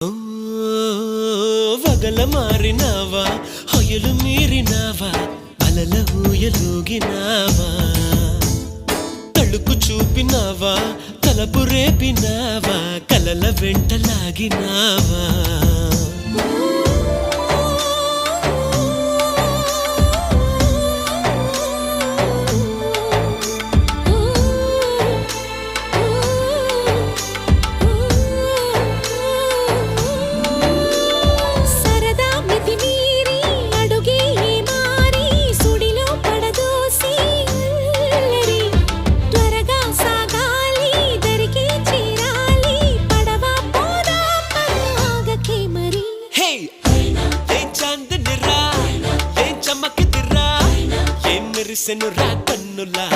ఓ వగల మారినావా హొయలు మీరినావా అలల ఊయలూగినావా తళుకు చూపినావా తలపు రేపినావా కలల వెంటలాగినావా మెరిసెను రా కన్నులా